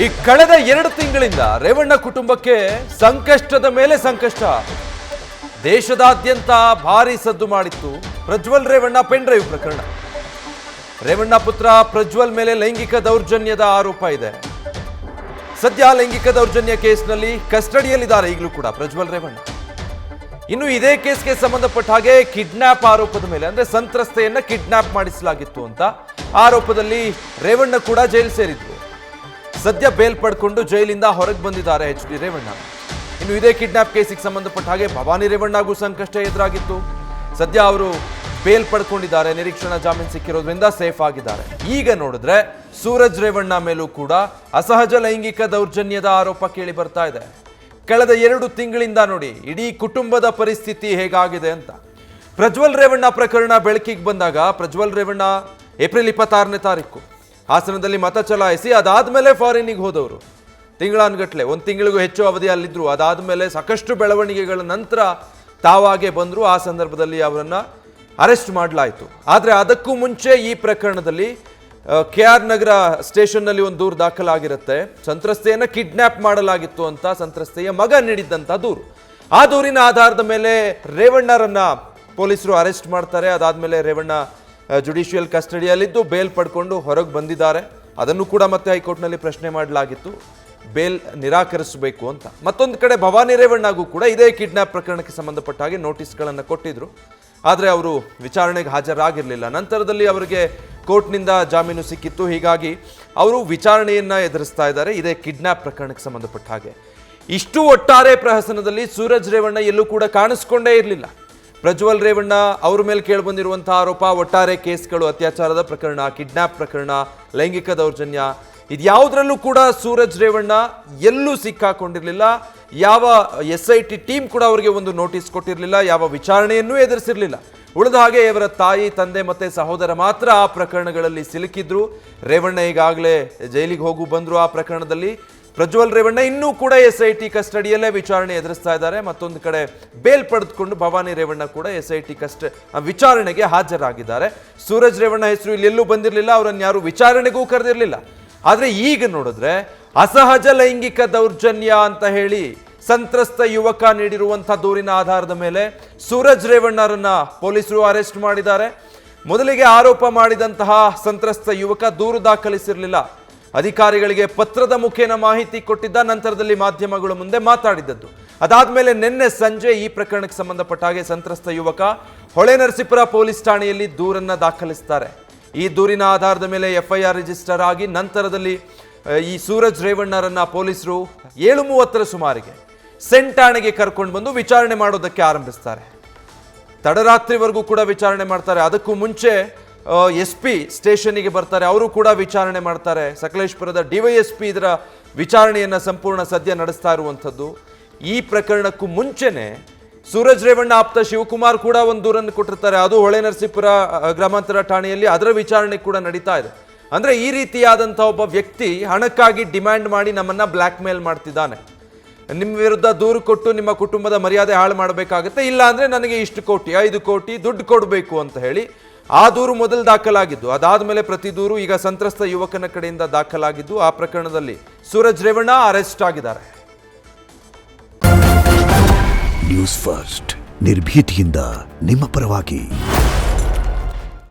ಈ ಕಳೆದ 2 ತಿಂಗಳಿಂದ ರೇವಣ್ಣ ಕುಟುಂಬಕ್ಕೆ ಸಂಕಷ್ಟದ ಮೇಲೆ ಸಂಕಷ್ಟ. ದೇಶದಾದ್ಯಂತ ಭಾರಿ ಸದ್ದು ಮಾಡಿತ್ತು ಪ್ರಜ್ವಲ್ ರೇವಣ್ಣ ಪೆನ್ ಡ್ರೈವ್ ಪ್ರಕರಣ. ರೇವಣ್ಣ ಪುತ್ರ ಪ್ರಜ್ವಲ್ ಮೇಲೆ ಲೈಂಗಿಕ ದೌರ್ಜನ್ಯದ ಆರೋಪ ಇದೆ. ಸದ್ಯ ಲೈಂಗಿಕ ದೌರ್ಜನ್ಯ ಕೇಸ್ನಲ್ಲಿ ಕಸ್ಟಡಿಯಲ್ಲಿದ್ದಾರೆ ಈಗಲೂ ಕೂಡ ಪ್ರಜ್ವಲ್ ರೇವಣ್ಣ. ಇನ್ನು ಇದೇ ಕೇಸ್ಗೆ ಸಂಬಂಧಪಟ್ಟ ಹಾಗೆ ಕಿಡ್ನಾಪ್ ಆರೋಪದ ಮೇಲೆ, ಅಂದ್ರೆ ಸಂತ್ರಸ್ತೆಯನ್ನ ಕಿಡ್ನಾಪ್ ಮಾಡಿಸಲಾಗಿತ್ತು ಅಂತ ಆರೋಪದಲ್ಲಿ ರೇವಣ್ಣ ಕೂಡ ಜೈಲು ಸೇರಿದ್ರು. ಸದ್ಯ ಬೇಲ್ ಪಡ್ಕೊಂಡು ಜೈಲಿಂದ ಹೊರಗೆ ಬಂದಿದ್ದಾರೆ ಎಚ್ ಡಿ ರೇವಣ್ಣ. ಇನ್ನು ಇದೇ ಕಿಡ್ನಾಪ್ ಕೇಸಿಗೆ ಸಂಬಂಧಪಟ್ಟ ಹಾಗೆ ಭವಾನಿ ರೇವಣ್ಣಗೂ ಸಂಕಷ್ಟ ಎದುರಾಗಿತ್ತು. ಸದ್ಯ ಅವರು ಬೇಲ್ ಪಡ್ಕೊಂಡಿದ್ದಾರೆ, ನಿರೀಕ್ಷಣಾ ಜಾಮೀನು ಸಿಕ್ಕಿರೋದ್ರಿಂದ ಸೇಫ್ ಆಗಿದ್ದಾರೆ. ಈಗ ನೋಡಿದ್ರೆ ಸೂರಜ್ ರೇವಣ್ಣ ಮೇಲೂ ಕೂಡ ಅಸಹಜ ಲೈಂಗಿಕ ದೌರ್ಜನ್ಯದ ಆರೋಪ ಕೇಳಿ ಬರ್ತಾ ಇದೆ. ಕಳೆದ 2 ತಿಂಗಳಿಂದ ನೋಡಿ ಇಡೀ ಕುಟುಂಬದ ಪರಿಸ್ಥಿತಿ ಹೇಗಾಗಿದೆ ಅಂತ. ಪ್ರಜ್ವಲ್ ರೇವಣ್ಣ ಪ್ರಕರಣ ಬೆಳಕಿಗೆ ಬಂದಾಗ ಪ್ರಜ್ವಲ್ ರೇವಣ್ಣ ಏಪ್ರಿಲ್ 26ನೇ ತಾರೀಕು ಹಾಸನದಲ್ಲಿ ಮತ ಚಲಾಯಿಸಿ ಅದಾದ್ಮೇಲೆ ಫಾರಿನ್ನಿಗೆ ಹೋದವರು. ತಿಂಗಳಾನುಗಟ್ಲೆ, 1 ತಿಂಗಳಿಗೂ ಹೆಚ್ಚು ಅವಧಿ ಅಲ್ಲಿದ್ರು. ಅದಾದ್ಮೇಲೆ ಸಾಕಷ್ಟು ಬೆಳವಣಿಗೆಗಳ ನಂತರ ತಾವಾಗೆ ಬಂದರು. ಆ ಸಂದರ್ಭದಲ್ಲಿ ಅವರನ್ನ ಅರೆಸ್ಟ್ ಮಾಡಲಾಯಿತು. ಆದರೆ ಅದಕ್ಕೂ ಮುಂಚೆ ಈ ಪ್ರಕರಣದಲ್ಲಿ KR ನಗರ ಸ್ಟೇಷನ್ನಲ್ಲಿ ಒಂದು ದೂರು ದಾಖಲಾಗಿರುತ್ತೆ. ಸಂತ್ರಸ್ತೆಯನ್ನ ಕಿಡ್ನಾಪ್ ಮಾಡಲಾಗಿತ್ತು ಅಂತ ಸಂತ್ರಸ್ತೆಯ ಮಗ ನೀಡಿದ್ದಂಥ ದೂರು. ಆ ದೂರಿನ ಆಧಾರದ ಮೇಲೆ ರೇವಣ್ಣರನ್ನ ಪೊಲೀಸರು ಅರೆಸ್ಟ್ ಮಾಡ್ತಾರೆ. ಅದಾದ್ಮೇಲೆ ರೇವಣ್ಣ ಜುಡಿಷಿಯಲ್ ಕಸ್ಟಡಿಯಲ್ಲಿದ್ದು ಬೇಲ್ ಪಡ್ಕೊಂಡು ಹೊರಗೆ ಬಂದಿದ್ದಾರೆ. ಅದನ್ನು ಕೂಡ ಮತ್ತೆ ಹೈಕೋರ್ಟ್ನಲ್ಲಿ ಪ್ರಶ್ನೆ ಮಾಡಲಾಗಿತ್ತು, ಬೇಲ್ ನಿರಾಕರಿಸಬೇಕು ಅಂತ. ಮತ್ತೊಂದು ಕಡೆ ಭವಾನಿ ರೇವಣ್ಣಗೂ ಕೂಡ ಇದೇ ಕಿಡ್ನಾಪ್ ಪ್ರಕರಣಕ್ಕೆ ಸಂಬಂಧಪಟ್ಟ ಹಾಗೆ ನೋಟಿಸ್ಗಳನ್ನು ಕೊಟ್ಟಿದ್ರು. ಆದರೆ ಅವರು ವಿಚಾರಣೆಗೆ ಹಾಜರಾಗಿರಲಿಲ್ಲ. ನಂತರದಲ್ಲಿ ಅವರಿಗೆ ಕೋರ್ಟ್ನಿಂದ ಜಾಮೀನು ಸಿಕ್ಕಿತ್ತು. ಹೀಗಾಗಿ ಅವರು ವಿಚಾರಣೆಯನ್ನ ಎದುರಿಸ್ತಾ ಇದ್ದಾರೆ ಇದೇ ಕಿಡ್ನಾಪ್ ಪ್ರಕರಣಕ್ಕೆ ಸಂಬಂಧಪಟ್ಟ ಹಾಗೆ. ಇಷ್ಟು ಒಟ್ಟಾರೆ ಪ್ರಹಸನದಲ್ಲಿ ಸೂರಜ್ ರೇವಣ್ಣ ಎಲ್ಲೂ ಕೂಡ ಕಾಣಿಸ್ಕೊಂಡೇ ಇರಲಿಲ್ಲ. ಪ್ರಜ್ವಲ್ ರೇವಣ್ಣ ಅವ್ರ ಮೇಲೆ ಕೇಳಿಬಂದಿರುವಂತಹ ಆರೋಪ, ಒಟ್ಟಾರೆ ಕೇಸ್ಗಳು, ಅತ್ಯಾಚಾರದ ಪ್ರಕರಣ, ಕಿಡ್ನಾಪ್ ಪ್ರಕರಣ, ಲೈಂಗಿಕ ದೌರ್ಜನ್ಯ, ಇದ್ಯಾವುದರಲ್ಲೂ ಕೂಡ ಸೂರಜ್ ರೇವಣ್ಣ ಎಲ್ಲೂ ಸಿಕ್ಕಾಕೊಂಡಿರಲಿಲ್ಲ. ಯಾವ SIT ಟೀಮ್ ಕೂಡ ಅವರಿಗೆ ಒಂದು ನೋಟಿಸ್ ಕೊಟ್ಟಿರಲಿಲ್ಲ, ಯಾವ ವಿಚಾರಣೆಯನ್ನೂ ಎದುರಿಸಿರಲಿಲ್ಲ. ಉಳಿದ ಹಾಗೆ ಇವರ ತಾಯಿ, ತಂದೆ ಮತ್ತೆ ಸಹೋದರ ಮಾತ್ರ ಆ ಪ್ರಕರಣಗಳಲ್ಲಿ ಸಿಲುಕಿದ್ರು. ರೇವಣ್ಣ ಈಗಾಗಲೇ ಜೈಲಿಗೆ ಹೋಗು ಬಂದ್ರು. ಆ ಪ್ರಕರಣದಲ್ಲಿ ಪ್ರಜ್ವಲ್ ರೇವಣ್ಣ ಇನ್ನೂ ಕೂಡ SIT ಕಸ್ಟಡಿಯಲ್ಲೇ ವಿಚಾರಣೆ ಎದುರಿಸ್ತಾ ಇದ್ದಾರೆ. ಮತ್ತೊಂದು ಕಡೆ ಬೇಲ್ ಪಡೆದುಕೊಂಡು ಭವಾನಿ ರೇವಣ್ಣ ಕೂಡ SIT ವಿಚಾರಣೆಗೆ ಹಾಜರಾಗಿದ್ದಾರೆ. ಸೂರಜ್ ರೇವಣ್ಣ ಹೆಸರು ಇಲ್ಲೆಲ್ಲೂ ಬಂದಿರಲಿಲ್ಲ, ಅವರನ್ನು ಯಾರು ವಿಚಾರಣೆಗೂ ಕರೆದಿರಲಿಲ್ಲ. ಆದರೆ ಈಗ ನೋಡಿದ್ರೆ ಅಸಹಜ ಲೈಂಗಿಕ ದೌರ್ಜನ್ಯ ಅಂತ ಹೇಳಿ ಸಂತ್ರಸ್ತ ಯುವಕ ನೀಡಿರುವಂಥ ದೂರಿನ ಆಧಾರದ ಮೇಲೆ ಸೂರಜ್ ರೇವಣ್ಣರನ್ನ ಪೊಲೀಸರು ಅರೆಸ್ಟ್ ಮಾಡಿದ್ದಾರೆ. ಮೊದಲಿಗೆ ಆರೋಪ ಮಾಡಿದಂತಹ ಸಂತ್ರಸ್ತ ಯುವಕ ದೂರು ದಾಖಲಿಸಿರಲಿಲ್ಲ. ಅಧಿಕಾರಿಗಳಿಗೆ ಪತ್ರದ ಮುಖೇನ ಮಾಹಿತಿ ಕೊಟ್ಟಿದ್ದ, ನಂತರದಲ್ಲಿ ಮಾಧ್ಯಮಗಳ ಮುಂದೆ ಮಾತಾಡಿದ್ದದ್ದು. ಅದಾದ್ಮೇಲೆ ನಿನ್ನೆ ಸಂಜೆ ಈ ಪ್ರಕರಣಕ್ಕೆ ಸಂಬಂಧಪಟ್ಟ ಹಾಗೆ ಸಂತ್ರಸ್ತ ಯುವಕ ಹೊಳೆನರಸೀಪುರ ಪೊಲೀಸ್ ಠಾಣೆಯಲ್ಲಿ ದೂರನ್ನ ದಾಖಲಿಸ್ತಾರೆ. ಈ ದೂರಿನ ಆಧಾರದ ಮೇಲೆ FIR ರಿಜಿಸ್ಟರ್ ಆಗಿ ನಂತರದಲ್ಲಿ ಈ ಸೂರಜ್ ರೇವಣ್ಣರನ್ನ ಪೊಲೀಸರು 7:30 ಸುಮಾರಿಗೆ ಸೆಂಟಾಣೆಗೆ ಕರ್ಕೊಂಡು ಬಂದು ವಿಚಾರಣೆ ಮಾಡೋದಕ್ಕೆ ಆರಂಭಿಸ್ತಾರೆ. ತಡರಾತ್ರಿವರೆಗೂ ಕೂಡ ವಿಚಾರಣೆ ಮಾಡ್ತಾರೆ. ಅದಕ್ಕೂ ಮುಂಚೆ SP ಸ್ಟೇಷನ್ನಿಗೆ ಬರ್ತಾರೆ, ಅವರು ಕೂಡ ವಿಚಾರಣೆ ಮಾಡ್ತಾರೆ. ಸಕಲೇಶ್ಪುರದ DYSP ಇದರ ವಿಚಾರಣೆಯನ್ನ ಸಂಪೂರ್ಣ ಸದ್ಯ ನಡೆಸ್ತಾ ಇರುವಂಥದ್ದು. ಈ ಪ್ರಕರಣಕ್ಕೂ ಮುಂಚೆನೆ ಸೂರಜ್ ರೇವಣ್ಣ ಆಪ್ತ ಶಿವಕುಮಾರ್ ಕೂಡ ಒಂದು ದೂರನ್ನು ಕೊಟ್ಟಿರ್ತಾರೆ. ಅದು ಹೊಳೆನರಸೀಪುರ ಗ್ರಾಮಾಂತರ ಠಾಣೆಯಲ್ಲಿ, ಅದರ ವಿಚಾರಣೆ ಕೂಡ ನಡೀತಾ ಇದೆ. ಅಂದ್ರೆ ಈ ರೀತಿಯಾದಂಥ ಒಬ್ಬ ವ್ಯಕ್ತಿ ಹಣಕ್ಕಾಗಿ ಡಿಮ್ಯಾಂಡ್ ಮಾಡಿ ನಮ್ಮನ್ನ ಬ್ಲ್ಯಾಕ್ ಮೇಲ್ ಮಾಡ್ತಿದ್ದಾನೆ. ನಿಮ್ಮ ವಿರುದ್ಧ ದೂರು ಕೊಟ್ಟು ನಿಮ್ಮ ಕುಟುಂಬದ ಮರ್ಯಾದೆ ಹಾಳು ಮಾಡಬೇಕಾಗುತ್ತೆ, ಇಲ್ಲ ಅಂದ್ರೆ ನನಗೆ ಇಷ್ಟು ಕೋಟಿ, 5 ಕೋಟಿ ದುಡ್ಡು ಕೊಡಬೇಕು ಅಂತ ಹೇಳಿ ಆ ದೂರು ಮೊದಲು ದಾಖಲಾಗಿದ್ದು. ಅದಾದ್ಮೇಲೆ ಪ್ರತಿ ದೂರು ಈಗ ಸಂತ್ರಸ್ತ ಯುವಕನ ಕಡೆಯಿಂದ ದಾಖಲಾಗಿದ್ದು. ಆ ಪ್ರಕರಣದಲ್ಲಿ ಸೂರಜ್ ರೇವಣ್ಣ ಅರೆಸ್ಟ್ ಆಗಿದ್ದಾರೆ. ನ್ಯೂಸ್ ಫಸ್ಟ್, ನಿರ್ಭೀತಿಯಿಂದ ನಿಮ್ಮ ಪರವಾಗಿ.